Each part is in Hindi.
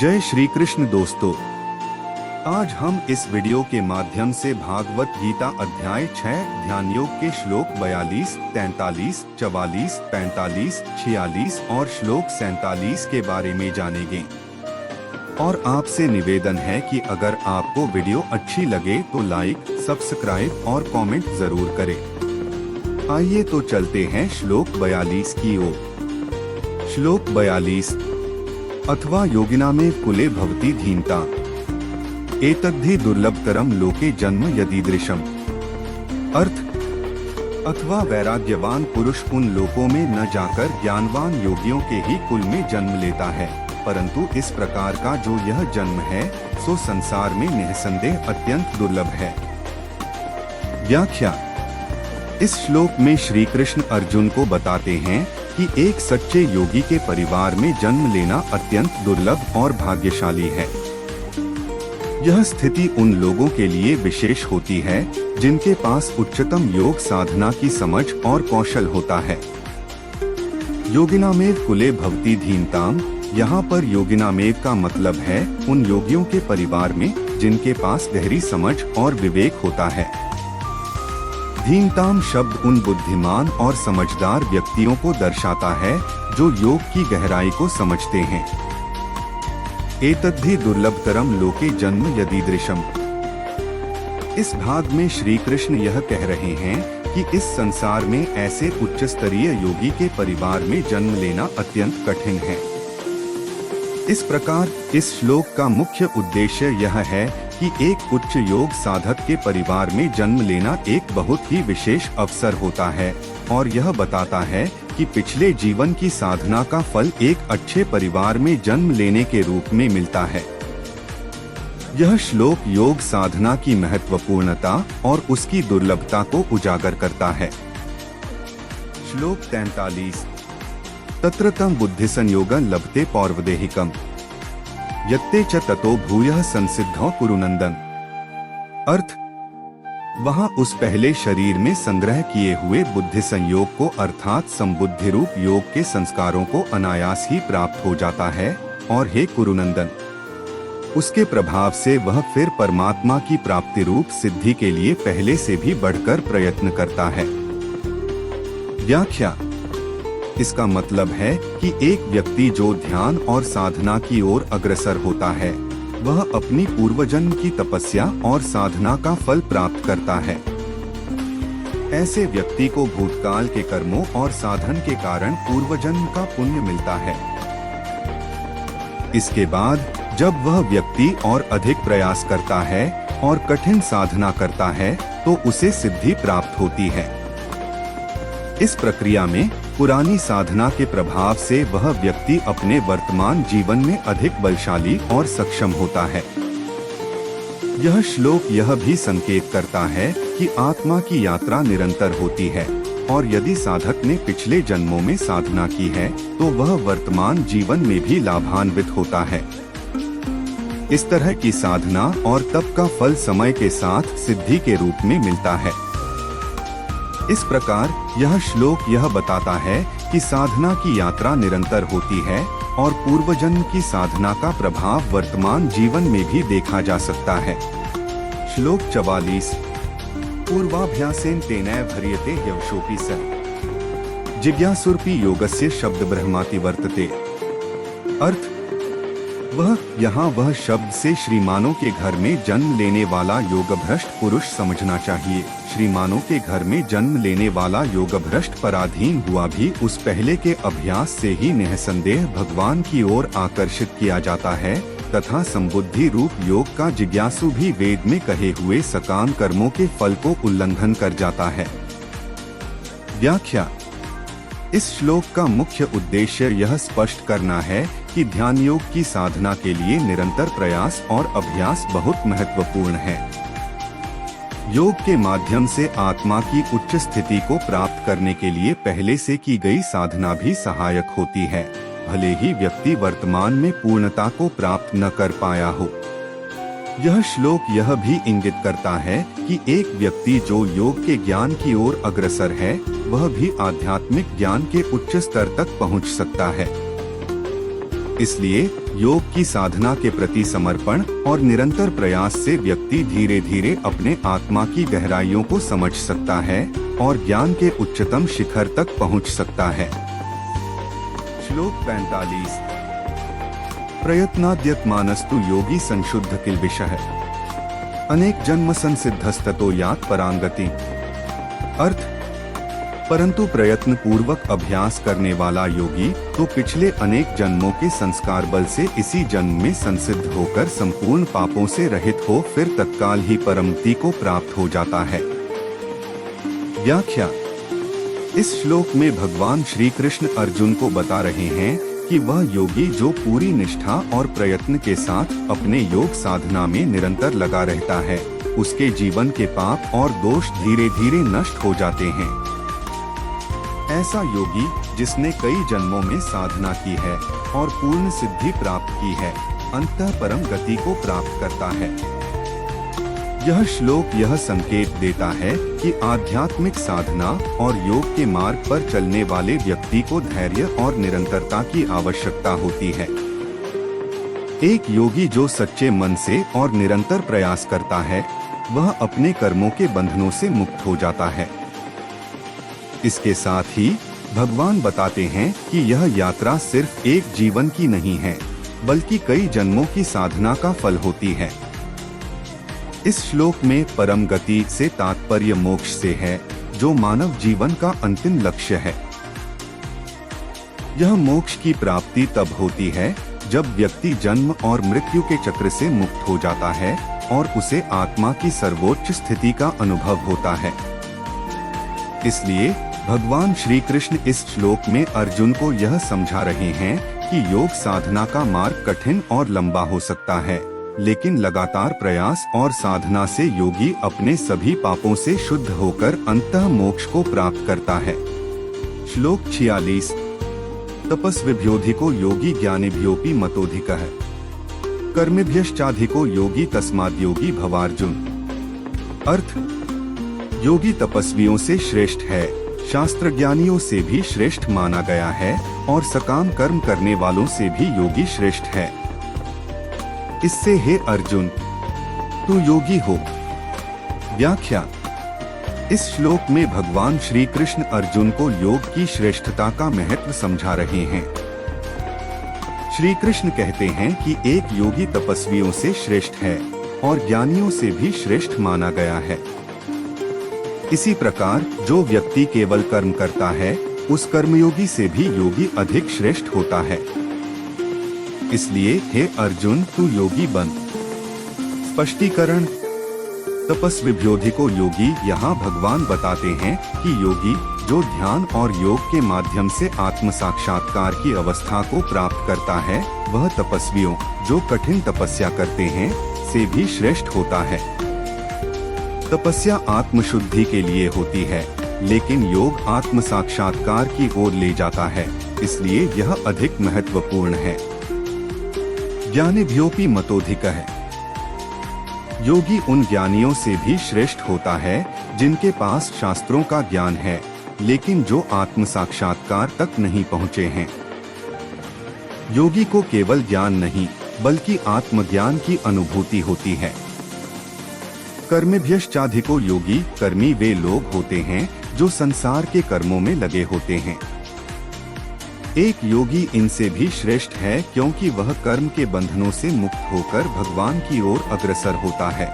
जय श्री कृष्ण दोस्तों, आज हम इस वीडियो के माध्यम से भागवत गीता अध्याय 6 ध्यान योग के श्लोक 42, 43, 44, 45, 46 और श्लोक 47 के बारे में जानेंगे। और आपसे निवेदन है कि अगर आपको वीडियो अच्छी लगे तो लाइक, सब्सक्राइब और कमेंट जरूर करें। आइए तो चलते हैं श्लोक 42 की ओर। श्लोक 42। अथवा योगिना में कुले भवति धीनता एतद्धि दुर्लभतरम लोके जन्म यदीदृशम। अर्थ, अथवा वैराग्यवान पुरुष उन लोकों में न जाकर ज्ञानवान योगियों के ही कुल में जन्म लेता है, परंतु इस प्रकार का जो यह जन्म है सो संसार में निःसंदेह अत्यंत दुर्लभ है। व्याख्या। इस श्लोक में श्री कृष्ण अर्जुन को बताते हैं कि एक सच्चे योगी के परिवार में जन्म लेना अत्यंत दुर्लभ और भाग्यशाली है। यह स्थिति उन लोगों के लिए विशेष होती है जिनके पास उच्चतम योग साधना की समझ और कौशल होता है। योगिनामेव कुले भवति धीनताम। यहाँ पर योगिनामेव का मतलब है उन योगियों के परिवार में जिनके पास गहरी समझ और विवेक होता है। धीनताम शब्द उन बुद्धिमान और समझदार व्यक्तियों को दर्शाता है जो योग की गहराई को समझते हैं। एतद्धि दुर्लभतरम लोके जन्म यदीदृशम। इस भाग में श्री कृष्ण यह कह रहे हैं कि इस संसार में ऐसे उच्च स्तरीय योगी के परिवार में जन्म लेना अत्यंत कठिन है। इस प्रकार इस श्लोक का मुख्य उद्देश्य यह है कि एक उच्च योग साधक के परिवार में जन्म लेना एक बहुत ही विशेष अवसर होता है और यह बताता है कि पिछले जीवन की साधना का फल एक अच्छे परिवार में जन्म लेने के रूप में मिलता है। यह श्लोक योग साधना की महत्वपूर्णता और उसकी दुर्लभता को उजागर करता है। श्लोक 43। तत्र तं बुद्धि संयोगं लभते पौर्वदेहिकम् यत्ते च ततो भूयः संसिद्धौ कुरुनंदन। अर्थ, वहाँ उस पहले शरीर में संग्रह किए हुए बुद्धि संयोग को अर्थात संबुद्धि रूप योग के संस्कारों को अनायास ही प्राप्त हो जाता है और हे कुरुनंदन, उसके प्रभाव से वह फिर परमात्मा की प्राप्ति रूप सिद्धि के लिए पहले से भी बढ़कर प्रयत्न करता है। व्याख्या। इसका मतलब है कि एक व्यक्ति जो ध्यान और साधना की ओर अग्रसर होता है वह अपनी पूर्वजन्म की तपस्या और साधना का फल प्राप्त करता है। ऐसे व्यक्ति को भूतकाल के कर्मों और साधन के कारण पूर्वजन्म का पुण्य मिलता है। इसके बाद जब वह व्यक्ति और अधिक प्रयास करता है और कठिन साधना करता है तो उसे सिद्धि प्राप्त होती है। इस प्रक्रिया में पुरानी साधना के प्रभाव से वह व्यक्ति अपने वर्तमान जीवन में अधिक बलशाली और सक्षम होता है। यह श्लोक यह भी संकेत करता है कि आत्मा की यात्रा निरंतर होती है और यदि साधक ने पिछले जन्मों में साधना की है तो वह वर्तमान जीवन में भी लाभान्वित होता है। इस तरह की साधना और तप का फल समय के साथ सिद्धि के रूप में मिलता है। इस प्रकार यह श्लोक यह बताता है कि साधना की यात्रा निरंतर होती है और पूर्वजन्म की साधना का प्रभाव वर्तमान जीवन में भी देखा जा सकता है। श्लोक 44। पूर्वाभ्यासेन तेनैव ह्रियते यवशोऽपि सः जिज्ञासुरपि योगस्य शब्द ब्रह्माति वर्तते। अर्थ, वह शब्द से श्रीमानों के घर में जन्म लेने वाला योगभ्रष्ट पुरुष समझना चाहिए। श्रीमानों के घर में जन्म लेने वाला योगभ्रष्ट पराधीन हुआ भी उस पहले के अभ्यास से ही निःसंदेह भगवान की ओर आकर्षित किया जाता है तथा संबुद्धि रूप योग का जिज्ञासु भी वेद में कहे हुए सकाम कर्मों के फल को उल्लंघन कर जाता है। व्याख्या। इस श्लोक का मुख्य उद्देश्य यह स्पष्ट करना है कि ध्यान योग की साधना के लिए निरंतर प्रयास और अभ्यास बहुत महत्वपूर्ण है। योग के माध्यम से आत्मा की उच्च स्थिति को प्राप्त करने के लिए पहले से की गई साधना भी सहायक होती है, भले ही व्यक्ति वर्तमान में पूर्णता को प्राप्त न कर पाया हो। यह श्लोक यह भी इंगित करता है कि एक व्यक्ति जो योग के ज्ञान की ओर अग्रसर है वह भी आध्यात्मिक ज्ञान के उच्च स्तर तक पहुंच सकता है। इसलिए योग की साधना के प्रति समर्पण और निरंतर प्रयास से व्यक्ति धीरे धीरे अपने आत्मा की गहराइयों को समझ सकता है और ज्ञान के उच्चतम शिखर तक पहुंच सकता है। श्लोक 45। प्रयत्नाद्यत्मानस्तु योगी संशुद्ध किल्बिषः अनेक जन्म संसिद्धस्ततो यात परांगति। अर्थ, परंतु प्रयत्न पूर्वक अभ्यास करने वाला योगी तो पिछले अनेक जन्मों के संस्कार बल से इसी जन्म में संसिद्ध होकर संपूर्ण पापों से रहित हो फिर तत्काल ही परमति को प्राप्त हो जाता है। व्याख्या। इस श्लोक में भगवान श्री कृष्ण अर्जुन को बता रहे हैं कि वह योगी जो पूरी निष्ठा और प्रयत्न के साथ अपने योग साधना में निरंतर लगा रहता है, उसके जीवन के पाप और दोष धीरे धीरे नष्ट हो जाते हैं। ऐसा योगी जिसने कई जन्मों में साधना की है और पूर्ण सिद्धि प्राप्त की है, अंततः परम गति को प्राप्त करता है। यह श्लोक यह संकेत देता है कि आध्यात्मिक साधना और योग के मार्ग पर चलने वाले व्यक्ति को धैर्य और निरंतरता की आवश्यकता होती है। एक योगी जो सच्चे मन से और निरंतर प्रयास करता है, वह अपने कर्मों के बंधनों से मुक्त हो जाता है। इसके साथ ही भगवान बताते हैं कि यह यात्रा सिर्फ एक जीवन की नहीं है, बल्कि कई जन्मों की साधना का फल होती है। इस श्लोक में परम गति से तात्पर्य मोक्ष से है, जो मानव जीवन का अंतिम लक्ष्य है। यह मोक्ष की प्राप्ति तब होती है जब व्यक्ति जन्म और मृत्यु के चक्र से मुक्त हो जाता है और उसे आत्मा की सर्वोच्च स्थिति का अनुभव होता है। इसलिए भगवान श्री कृष्ण इस श्लोक में अर्जुन को यह समझा रहे हैं कि योग साधना का मार्ग कठिन और लंबा हो सकता है, लेकिन लगातार प्रयास और साधना से योगी अपने सभी पापों से शुद्ध होकर अंततः मोक्ष को प्राप्त करता है। श्लोक 46। तपस्विभ्योऽधिको योगी ज्ञानिभ्योऽपि मतोऽधिकः कर्मिभ्यश्चाधिको योगी तस्माद्योगी भवार्जुन। अर्थ, योगी तपस्वियों से श्रेष्ठ है, शास्त्र ज्ञानियों से भी श्रेष्ठ माना गया है और सकाम कर्म करने वालों से भी योगी श्रेष्ठ है। इससे हे अर्जुन, तू योगी हो। व्याख्या। इस श्लोक में भगवान श्री कृष्ण अर्जुन को योग की श्रेष्ठता का महत्व समझा रहे हैं। श्री कृष्ण कहते हैं कि एक योगी तपस्वियों से श्रेष्ठ है और ज्ञानियों से भी श्रेष्ठ माना गया है। इसी प्रकार जो व्यक्ति केवल कर्म करता है, उस कर्मयोगी से भी योगी अधिक श्रेष्ठ होता है। इसलिए हे अर्जुन, तू योगी बन। स्पष्टीकरण। तपस्विभ्योऽधिको योगी यहाँ भगवान बताते हैं कि योगी जो ध्यान और योग के माध्यम से आत्म साक्षात्कार की अवस्था को प्राप्त करता है, वह तपस्वियों जो कठिन तपस्या करते हैं से भी श्रेष्ठ होता है। तपस्या आत्मशुद्धि के लिए होती है, लेकिन योग आत्म साक्षात्कार की ओर ले जाता है, इसलिए यह अधिक महत्वपूर्ण है। ज्ञानिभ्योऽपि मतोऽधिकः। योगी उन ज्ञानियों से भी श्रेष्ठ होता है जिनके पास शास्त्रों का ज्ञान है, लेकिन जो आत्म साक्षात्कार तक नहीं पहुँचे हैं। योगी को केवल ज्ञान नहीं, बल्कि आत्मज्ञान की अनुभूति होती है। कर्मिभ्यश्चाधिको योगी, कर्मी वे लोग होते हैं जो संसार के कर्मों में लगे होते हैं। एक योगी इनसे भी श्रेष्ठ है क्योंकि वह कर्म के बंधनों से मुक्त होकर भगवान की ओर अग्रसर होता है।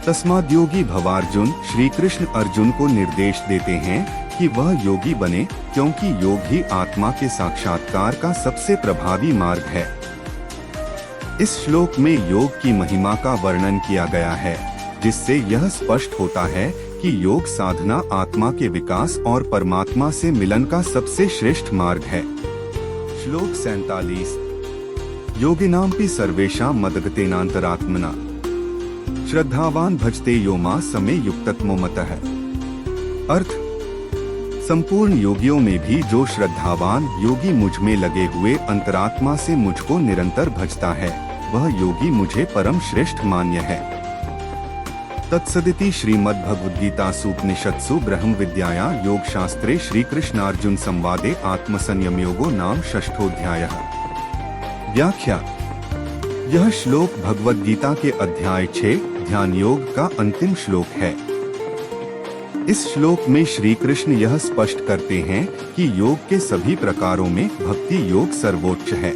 तस्माद्योगी भवार्जुन। श्री कृष्ण अर्जुन को निर्देश देते हैं कि वह योगी बने, क्योंकि योग ही आत्मा के साक्षात्कार का सबसे प्रभावी मार्ग है। इस श्लोक में योग की महिमा का वर्णन किया गया है, जिससे यह स्पष्ट होता है कि योग साधना आत्मा के विकास और परमात्मा से मिलन का सबसे श्रेष्ठ मार्ग है। श्लोक 47। योगिनांपि सर्वेषां मदगतेनांतरात्मना श्रद्धावान भजते यो मां समे युक्ततमो मतः। अर्थ, संपूर्ण योगियों में भी जो श्रद्धावान योगी मुझ में लगे हुए अंतरात्मा से मुझको निरंतर भजता है, वह योगी मुझे परम श्रेष्ठ मान्य है। तत्सदिति श्रीमद्भगवद्गीतासु उपनिषत्सु ब्रह्म विद्यायां योग शास्त्रे श्री कृष्णार्जुन संवादे आत्मसंयम योगो नाम षष्ठोऽध्यायः। व्याख्या। यह श्लोक भगवद गीता के अध्याय 6 ध्यान योग का अंतिम श्लोक है। इस श्लोक में श्री कृष्ण यह स्पष्ट करते हैं कि योग के सभी प्रकारों में भक्ति योग सर्वोच्च है।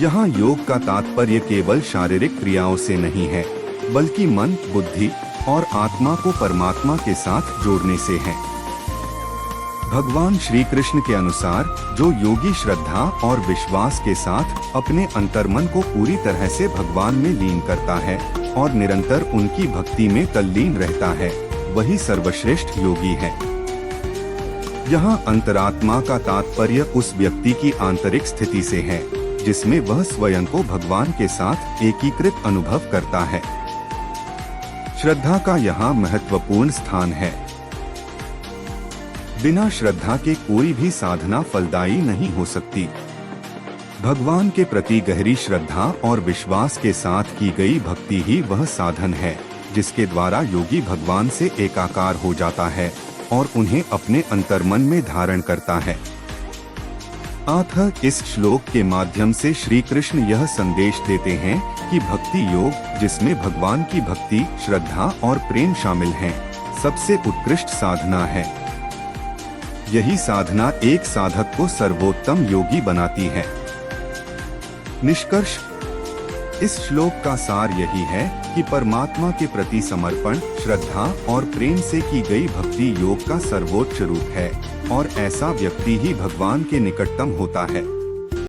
यहाँ योग का तात्पर्य केवल शारीरिक क्रियाओं से नहीं है, बल्कि मन, बुद्धि और आत्मा को परमात्मा के साथ जोड़ने से है। भगवान श्री कृष्ण के अनुसार जो योगी श्रद्धा और विश्वास के साथ अपने अंतर्मन को पूरी तरह से भगवान में लीन करता है और निरंतर उनकी भक्ति में तल्लीन रहता है, वही सर्वश्रेष्ठ योगी है। यहाँ अंतरात्मा का तात्पर्य उस व्यक्ति की आंतरिक स्थिति से है, जिसमें वह स्वयं को भगवान के साथ एकीकृत अनुभव करता है। श्रद्धा का यहाँ महत्वपूर्ण स्थान है। बिना श्रद्धा के कोई भी साधना फलदायी नहीं हो सकती। भगवान के प्रति गहरी श्रद्धा और विश्वास के साथ की गई भक्ति ही वह साधन है, जिसके द्वारा योगी भगवान से एकाकार हो जाता है और उन्हें अपने अंतर्मन में धारण करता है। अतः इस श्लोक के माध्यम से श्री कृष्ण यह संदेश देते हैं कि भक्ति योग, जिसमें भगवान की भक्ति, श्रद्धा और प्रेम शामिल हैं, सबसे उत्कृष्ट साधना है। यही साधना एक साधक को सर्वोत्तम योगी बनाती है। निष्कर्ष, इस श्लोक का सार यही है कि परमात्मा के प्रति समर्पण, श्रद्धा और प्रेम से की गई भक्ति योग का सर्वोच्च रूप है और ऐसा व्यक्ति ही भगवान के निकटतम होता है।